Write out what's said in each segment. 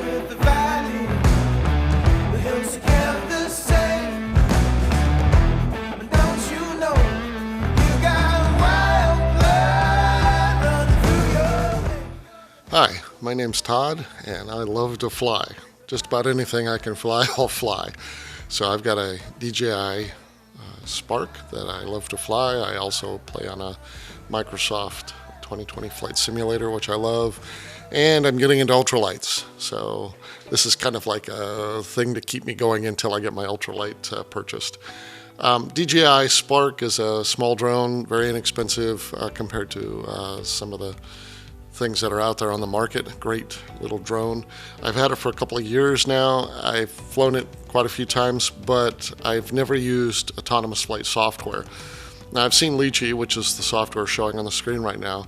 with the valley, the hills together the same. But don't you know, you got wild blood running through your veins. Hi, my name's Todd, and I love to fly. Just about anything I can fly, I'll fly. So I've got a DJI Spark that I love to fly. I also play on a Microsoft 2020 flight simulator, which I love. And I'm getting into ultralights. So this is kind of like a thing to keep me going until I get my ultralight purchased. DJI Spark is a small drone, very inexpensive compared to some of the things that are out there on the market. Great little drone. I've had it for a couple of years now. I've flown it quite a few times, but I've never used autonomous flight software. Now I've seen Litchi, which is the software showing on the screen right now,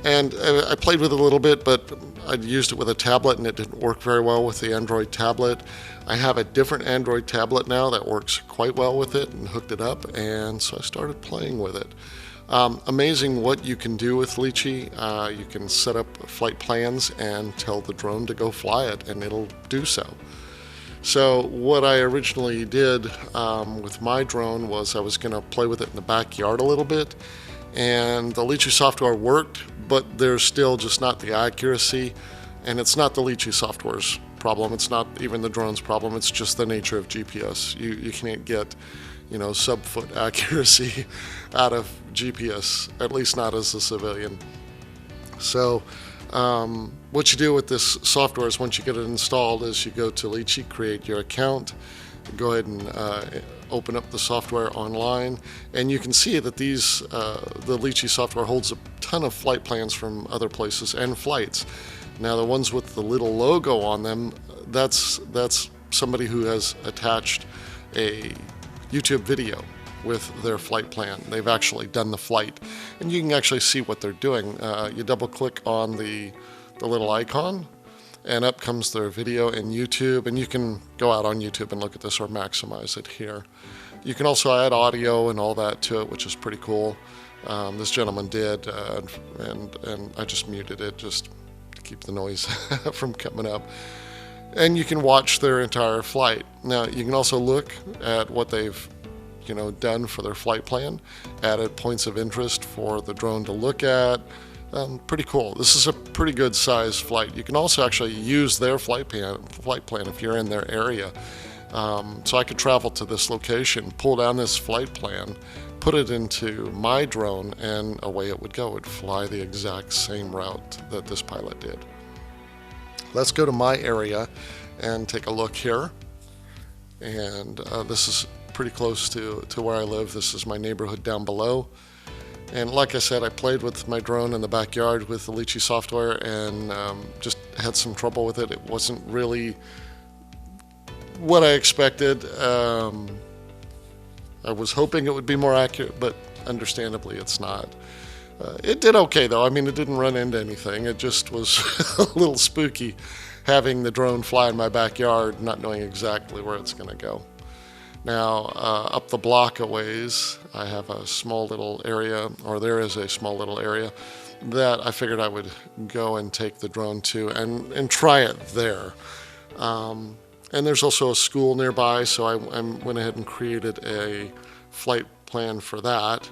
and I played with it a little bit, but I'd used it with a tablet and it didn't work very well with the Android tablet. I have a different Android tablet now that works quite well with it and hooked it up, and so I started playing with it. Amazing what you can do with Litchi. You can set up flight plans and tell the drone to go fly it, and it'll do so. So what I originally did with my drone was I was going to play with it in the backyard a little bit, and the Litchi software worked, but there's still just not the accuracy, and it's not the Litchi software's problem. It's not even the drone's problem. It's just the nature of GPS. You can't get sub-foot accuracy out of GPS, at least not as a civilian. So what you do with this software is once you get it installed is you go to Litchi, create your account, go ahead and open up the software online, and you can see that the Litchi software holds a ton of flight plans from other places and flights. Now the ones with the little logo on them, that's somebody who has attached a YouTube video with their flight plan. They've actually done the flight, and you can actually see what they're doing. You double click on the little icon, and up comes their video in YouTube, and you can go out on YouTube and look at this or maximize it here. You can also add audio and all that to it, which is pretty cool. This gentleman did, and I just muted it just to keep the noise from coming up. And you can watch their entire flight. Now you can also look at what they've done for their flight plan, added points of interest for the drone to look at. Pretty cool. This is a pretty good size flight. You can also actually use their flight plan if you're in their area. So I could travel to this location, pull down this flight plan, put it into my drone, and away it would go. It would fly the exact same route that this pilot did. Let's go to my area and take a look here. And this is pretty close to where I live. This is my neighborhood down below. And like I said, I played with my drone in the backyard with the Litchi software and just had some trouble with it. It wasn't really what I expected. I was hoping it would be more accurate, but understandably it's not. It did okay though. I mean, it didn't run into anything. It just was a little spooky having the drone fly in my backyard, not knowing exactly where it's going to go. Now, up the block a ways, I have a small little area, or there is a small little area that I figured I would go and take the drone to and try it there. And there's also a school nearby, so I went ahead and created a flight plan for that.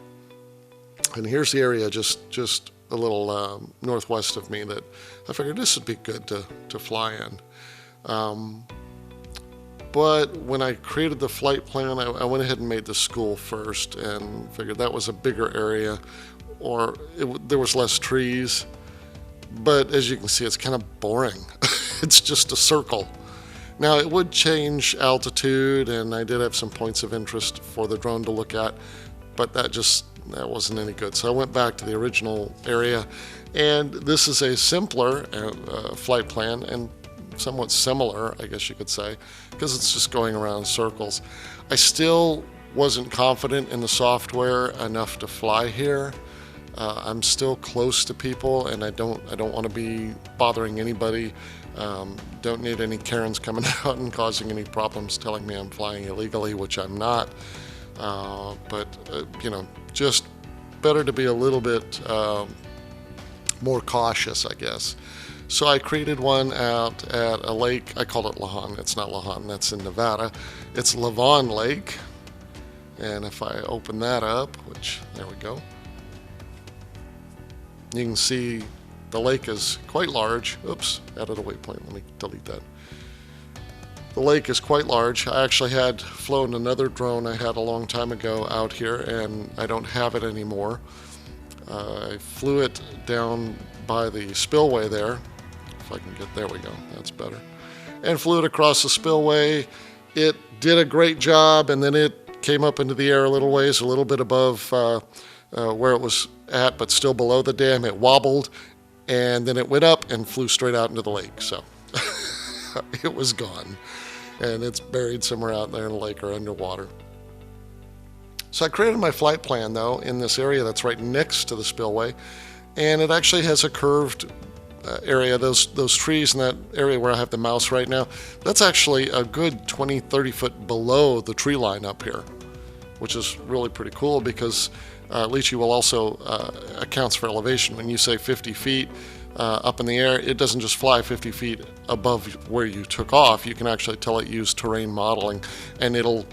And here's the area just a little northwest of me that I figured this would be good to fly in. But when I created the flight plan, I went ahead and made the school first and figured that was a bigger area, or there was less trees. But as you can see, it's kind of boring. It's just a circle. Now it would change altitude, and I did have some points of interest for the drone to look at, but that wasn't any good. So I went back to the original area, and this is a simpler flight plan and somewhat similar, I guess you could say, because it's just going around in circles. I still wasn't confident in the software enough to fly here. I'm still close to people, and I don't want to be bothering anybody. Don't need any Karens coming out and causing any problems telling me I'm flying illegally, which I'm not. But just better to be a little bit more cautious, I guess. So I created one out at a lake. I called it Lavon. It's not Lavon, that's in Nevada. It's Lavon Lake. And if I open that up, which, there we go, you can see the lake is quite large. Oops, added a waypoint. Let me delete that. The lake is quite large. I actually had flown another drone I had a long time ago out here, and I don't have it anymore. I flew it down by the spillway there. If I can get, there we go, that's better. And flew it across the spillway. It did a great job, and then it came up into the air a little ways, a little bit above where it was at, but still below the dam. It wobbled, and then it went up and flew straight out into the lake. So it was gone, and it's buried somewhere out there in the lake or underwater. So I created my flight plan, though, in this area that's right next to the spillway, and it actually has a curved area. Those trees in that area where I have the mouse right now, that's actually a good 20, 30 foot below the tree line up here, which is really pretty cool because Litchi will also accounts for elevation. When you say 50 feet up in the air, it doesn't just fly 50 feet above where you took off. You can actually tell it use terrain modeling, and it'll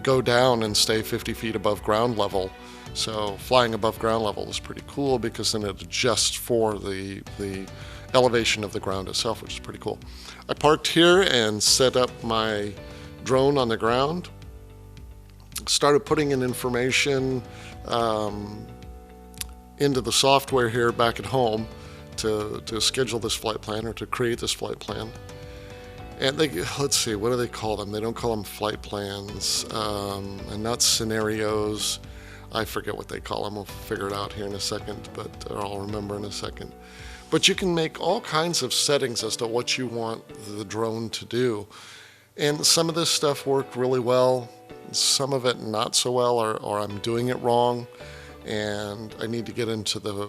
go down and stay 50 feet above ground level. So flying above ground level is pretty cool because then it adjusts for the elevation of the ground itself, which is pretty cool. I parked here and set up my drone on the ground. Started putting in information into the software here back at home to schedule this flight plan or to create this flight plan. And let's see, what do they call them? They don't call them flight plans, and not scenarios. I forget what they call them. We'll figure it out here in a second, or I'll remember in a second. But you can make all kinds of settings as to what you want the drone to do. And some of this stuff worked really well, some of it not so well, or I'm doing it wrong. And I need to get into the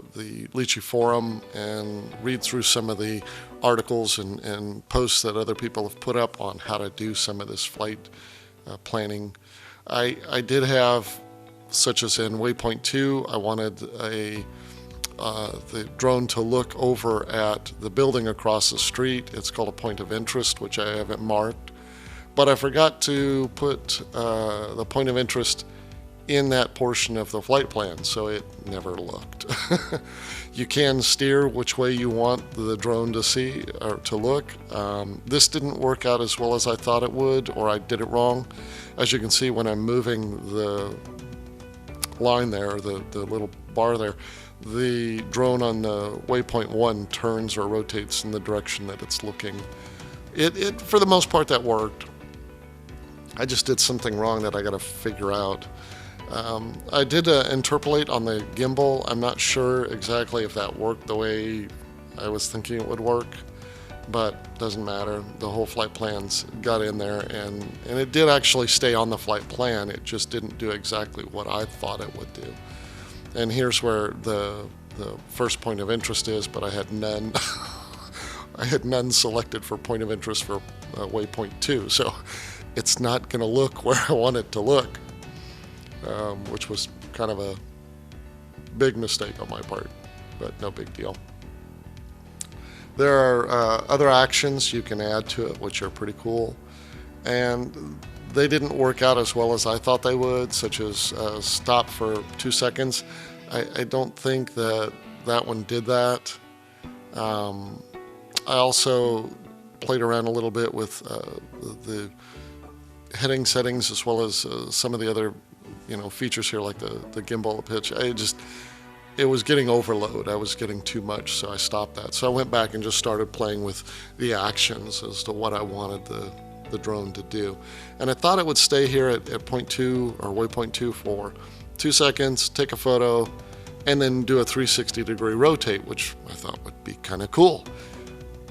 Litchi forum and read through some of the articles and posts that other people have put up on how to do some of this flight planning. I did have, such as in waypoint 2, I wanted the drone to look over at the building across the street. It's called a point of interest, which I haven't marked. But I forgot to put the point of interest in that portion of the flight plan, so it never looked. You can steer which way you want the drone to see or to look. This didn't work out as well as I thought it would, or I did it wrong. As you can see, when I'm moving the line there, the little bar there, the drone on the waypoint 1 turns or rotates in the direction that it's looking. It for the most part, that worked. I just did something wrong that I got to figure out. I did interpolate on the gimbal. I'm not sure exactly if that worked the way I was thinking it would work, but doesn't matter. The whole flight plans got in there, and it did actually stay on the flight plan. It just didn't do exactly what I thought it would do. And here's where the first point of interest is, but I had none. I had none selected for point of interest for waypoint 2, so it's not going to look where I want it to look. Which was kind of a big mistake on my part, but no big deal. There are other actions you can add to it, which are pretty cool, and they didn't work out as well as I thought they would, such as stop for 2 seconds. I don't think that one did that. I also played around a little bit with the heading settings as well as some of the other features here, like the gimbal pitch. It was getting overload. I was getting too much, so I stopped that. So I went back and just started playing with the actions as to what I wanted the drone to do. And I thought it would stay here at point 2 or waypoint 2 for 2 seconds, take a photo, and then do a 360-degree rotate, which I thought would be kind of cool.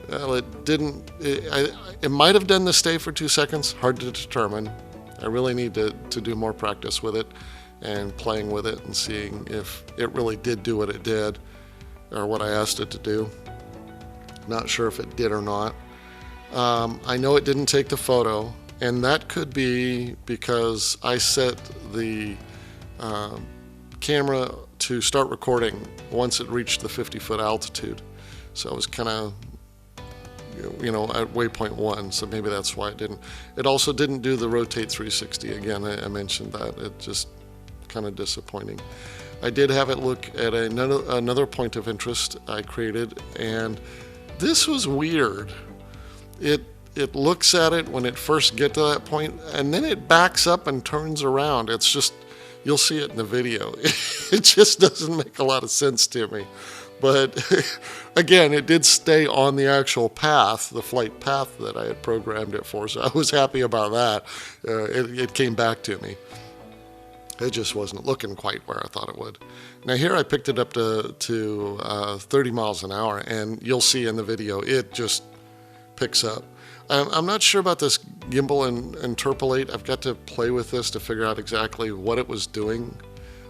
Well, it didn't. It might have done the stay for 2 seconds. Hard to determine. I really need to do more practice with it and playing with it and seeing if it really did do what it did or what I asked it to do. Not sure if it did or not. I know it didn't take the photo, and that could be because I set the camera to start recording once it reached the 50-foot altitude. So I was kind of at waypoint 1, so maybe that's why it didn't. It also didn't do the rotate 360. Again, I mentioned that. It just kind of disappointing. I did have it look at another point of interest I created, and this was weird. It looks at it when it first gets to that point, and then it backs up and turns around. It's just, you'll see it in the video. It just doesn't make a lot of sense to me. But again, it did stay on the actual path, the flight path that I had programmed it for, so I was happy about that. It came back to me. It just wasn't looking quite where I thought it would. Now here I picked it up to 30 miles an hour, and you'll see in the video it just picks up. I'm not sure about this gimbal and interpolate. I've got to play with this to figure out exactly what it was doing.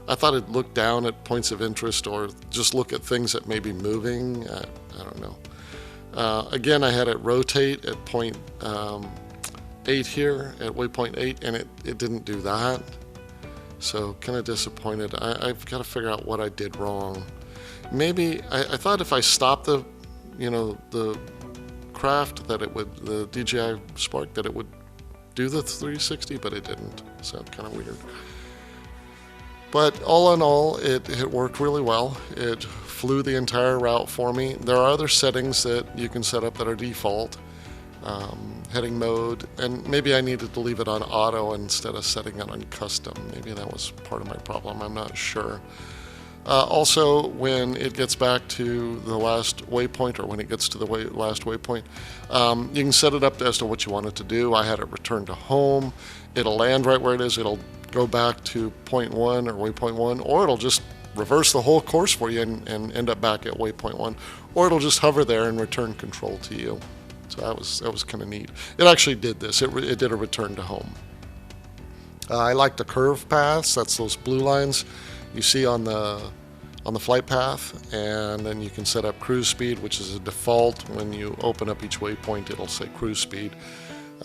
I thought it'd look down at points of interest or just look at things that may be moving. I don't know. Again, I had it rotate at point 8 here, at waypoint 8, and it didn't do that. So kind of disappointed. I've got to figure out what I did wrong. Maybe, I thought if I stopped the craft that it would, the DJI Spark, that it would do the 360, but it didn't. So kind of weird. But all in all, it worked really well. It flew the entire route for me. There are other settings that you can set up that are default. Heading mode, and maybe I needed to leave it on auto instead of setting it on custom. Maybe that was part of my problem, I'm not sure. Also, when it gets back to the last waypoint, or when it gets to the last waypoint, you can set it up as to what you want it to do. I had it return to home. It'll land right where it is. It'll go back to point 1 or waypoint 1, or it'll just reverse the whole course for you and end up back at waypoint 1, or it'll just hover there and return control to you. So that was kind of neat. It actually did this. It did a return to home. I like the curve paths. That's those blue lines you see on the flight path, and then you can set up cruise speed, which is a default. When you open up each waypoint, it'll say cruise speed.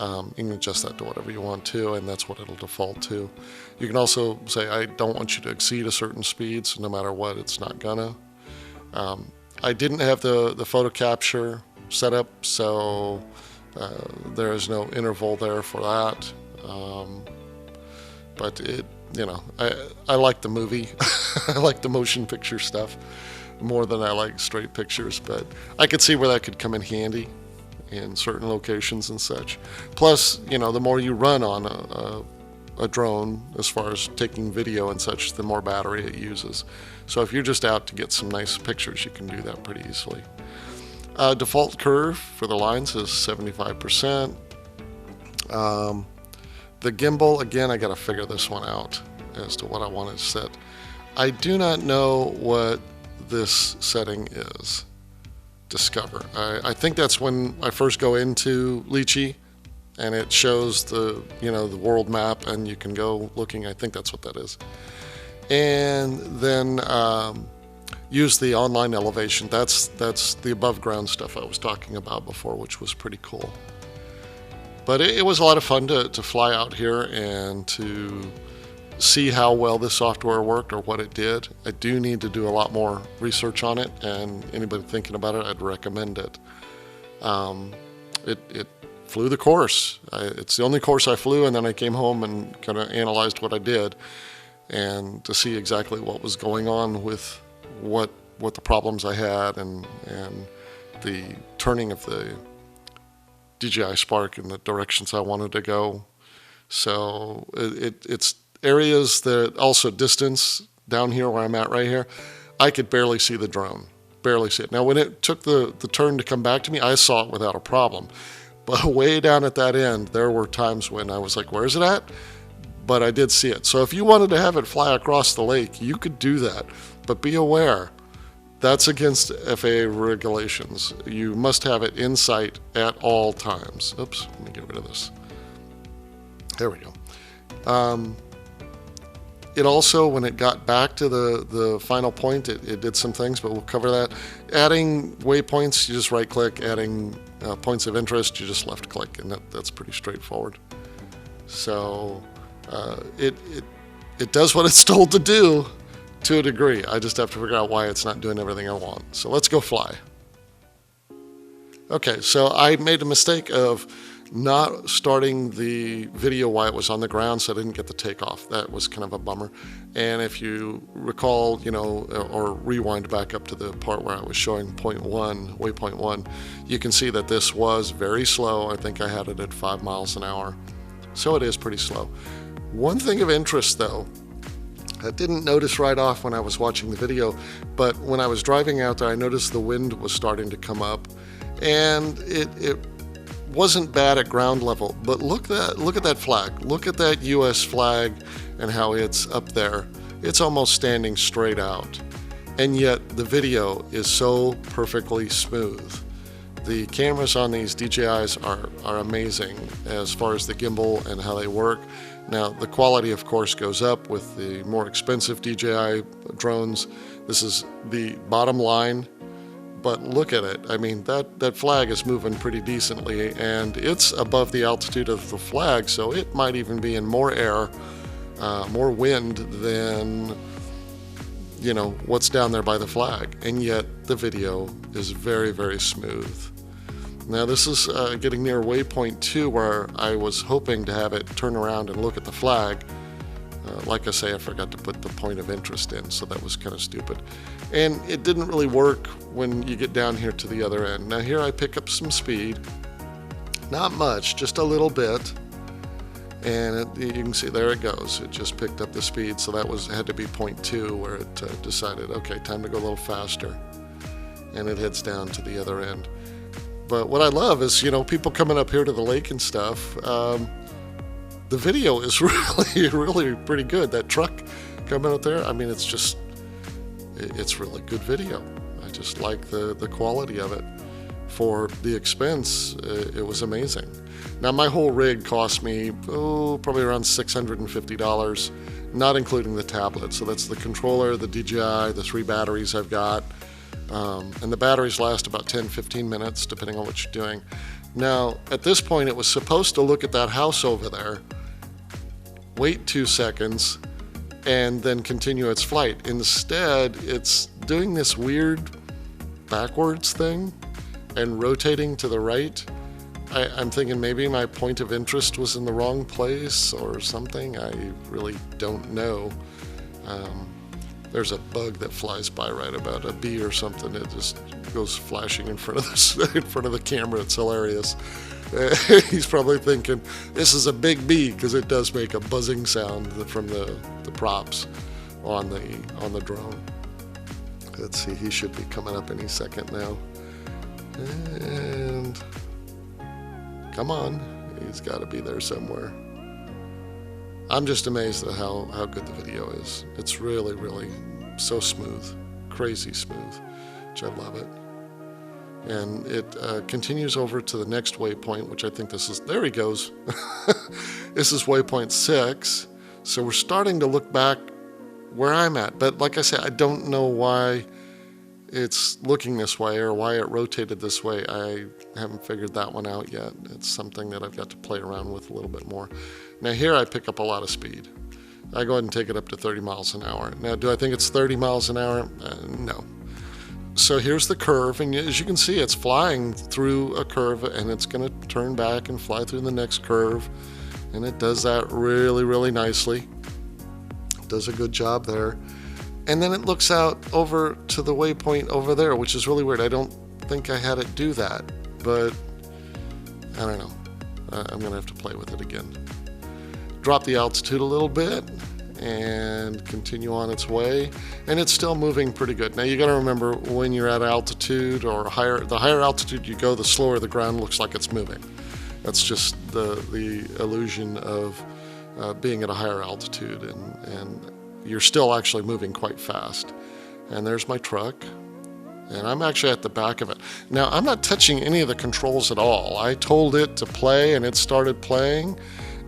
You can adjust that to whatever you want to, and that's what it'll default to. You can also say, I don't want you to exceed a certain speed, so no matter what, it's not gonna. I didn't have the photo capture set up, so there is no interval there for that. But I like the movie. I like the motion picture stuff more than I like straight pictures, but I could see where that could come in handy in certain locations and such. Plus, the more you run on a drone, as far as taking video and such, the more battery it uses. So if you're just out to get some nice pictures, you can do that pretty easily. Default curve for the lines is 75%. The gimbal, again, I got to figure this one out as to what I want to set. I do not know what this setting is. Discover. I think that's when I first go into Litchi, and it shows the the world map, and you can go looking. I think that's what that is. And then use the online elevation. That's the above ground stuff I was talking about before, which was pretty cool. But it was a lot of fun to fly out here and to see how well this software worked or what it did. I do need to do a lot more research on it, and anybody thinking about it, I'd recommend it. It flew the course. It's the only course I flew, and then I came home and kind of analyzed what I did, and to see exactly what was going on with what the problems I had and the turning of the DJI Spark in the directions I wanted to go. So it's areas that also distance down here where I'm at right here, I could barely see the drone, barely see it. Now when it took the turn to come back to me, I saw it without a problem. But way down at that end, there were times when I was like, where is it at? But I did see it. So if you wanted to have it fly across the lake, you could do that. But be aware, that's against FAA regulations. You must have it in sight at all times. Oops, let me get rid of this. There we go. It also, when it got back to the final point, it did some things, but we'll cover that. Adding waypoints, you just right click. Adding points of interest, you just left click, and that's pretty straightforward. So it does what it's told to do to a degree. I just have to figure out why it's not doing everything I want. So let's go fly. Okay, so I made a mistake of not starting the video while it was on the ground, so I didn't get the takeoff. That was kind of a bummer. And if you recall, or rewind back up to the part where I was showing waypoint 1, you can see that this was very slow. I think I had it at 5 miles an hour. So it is pretty slow. One thing of interest though, I didn't notice right off when I was watching the video, but when I was driving out there, I noticed the wind was starting to come up, and it wasn't bad at ground level. But look at that flag. Look at that US flag and how it's up there. It's almost standing straight out. And yet the video is so perfectly smooth. The cameras on these DJIs are amazing as far as the gimbal and how they work. Now, the quality, of course, goes up with the more expensive DJI drones. This is the bottom line, but look at it. I mean, that flag is moving pretty decently, and it's above the altitude of the flag, so it might even be in more air, more wind than, what's down there by the flag. And yet, the video is very, very smooth. Now this is getting near waypoint 2, where I was hoping to have it turn around and look at the flag. Like I say, I forgot to put the point of interest in, so that was kind of stupid. And it didn't really work when you get down here to the other end. Now here I pick up some speed. Not much, just a little bit. And you can see there it goes. It just picked up the speed, so that had to be 0.2 where it decided, okay, time to go a little faster. And it heads down to the other end. But what I love is, people coming up here to the lake and stuff. The video is really, really pretty good. That truck coming up there, I mean, it's really good video. I just like the quality of it. For the expense, it was amazing. Now, my whole rig cost me, probably around $650, not including the tablet. So that's the controller, the DJI, the 3 batteries I've got. And the batteries last about 10-15 minutes depending on what you're doing. Now at this point it was supposed to look at that house over there, wait 2 seconds, and then continue its flight. Instead it's doing this weird backwards thing and rotating to the right. I'm thinking maybe my point of interest was in the wrong place or something. I really don't know. There's a bug that flies by right about, a bee or something. It just goes flashing in front of the camera. It's hilarious. He's probably thinking this is a big bee, because it does make a buzzing sound from the props on the drone. Let's see, he should be coming up any second now. And come on, he's got to be there somewhere. I'm just amazed at how good the video is. It's really, really so smooth, crazy smooth, which I love it. And it continues over to the next waypoint, which I think there he goes. This is waypoint 6. So we're starting to look back where I'm at. But like I said, I don't know why it's looking this way or why it rotated this way. I haven't figured that one out yet. It's something that I've got to play around with a little bit more. Now here I pick up a lot of speed. I go ahead and take it up to 30 miles an hour. Now do I think it's 30 miles an hour? No. So here's the curve, and as you can see, it's flying through a curve, and it's going to turn back and fly through the next curve, and it does that really, really nicely. It does a good job there. And then it looks out over to the waypoint over there, which is really weird. I don't think I had it do that, but I don't know. I'm going to have to play with it again. Drop the altitude a little bit and continue on its way, and it's still moving pretty good. Now you got to remember, when you're at altitude or the higher altitude you go, the slower the ground looks like it's moving. That's just the illusion of being at a higher altitude, and you're still actually moving quite fast. And there's my truck, and I'm actually at the back of it. Now I'm not touching any of the controls at all. I told it to play, and it started playing,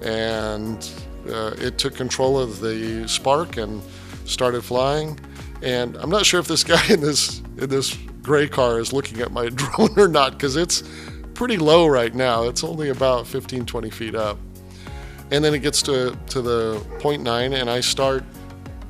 and it took control of the Spark and started flying. And I'm not sure if this guy in this gray car is looking at my drone or not, because it's pretty low right now. It's only about 15-20 feet up. And then it gets to the 0.9, and I start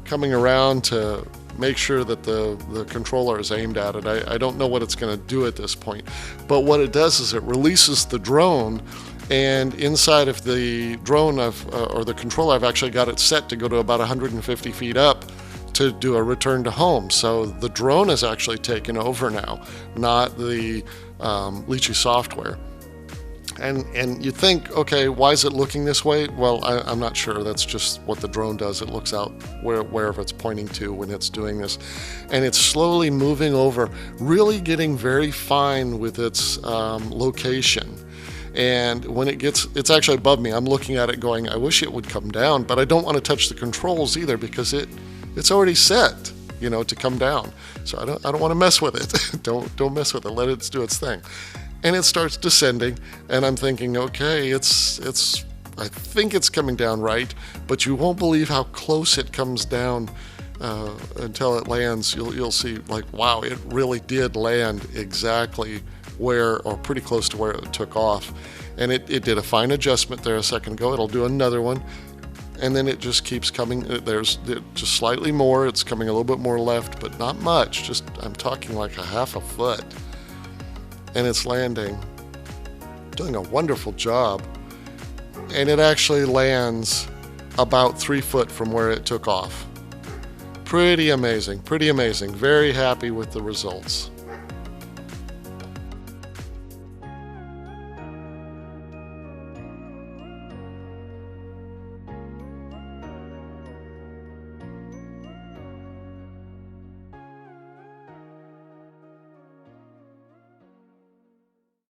coming around to make sure that the controller is aimed at it. I don't know what it's going to do at this point, but what it does is it releases the drone, and inside of the drone or the controller, I've actually got it set to go to about 150 feet up to do a return to home. So the drone is actually taken over now, not the Litchi software. And you think, okay, why is it looking this way? Well, I'm not sure. That's just what the drone does. It looks out wherever it's pointing to when it's doing this. And it's slowly moving over, really getting very fine with its location. And when it's actually above me. I'm looking at it going, I wish it would come down, but I don't want to touch the controls either because it's already set, to come down. So I don't want to mess with it. Don't mess with it. Let it do its thing. And it starts descending, and I'm thinking, okay, I think it's coming down right, but you won't believe how close it comes down until it lands. You'll see, like, wow, it really did land exactly where, or pretty close to where it took off. And it did a fine adjustment there a second ago. It'll do another one, and then it just keeps coming. There's just slightly more. It's coming a little bit more left, but not much. I'm talking like a half a foot. And it's landing, doing a wonderful job. And it actually lands about 3 foot from where it took off. Pretty amazing, pretty amazing. Very happy with the results.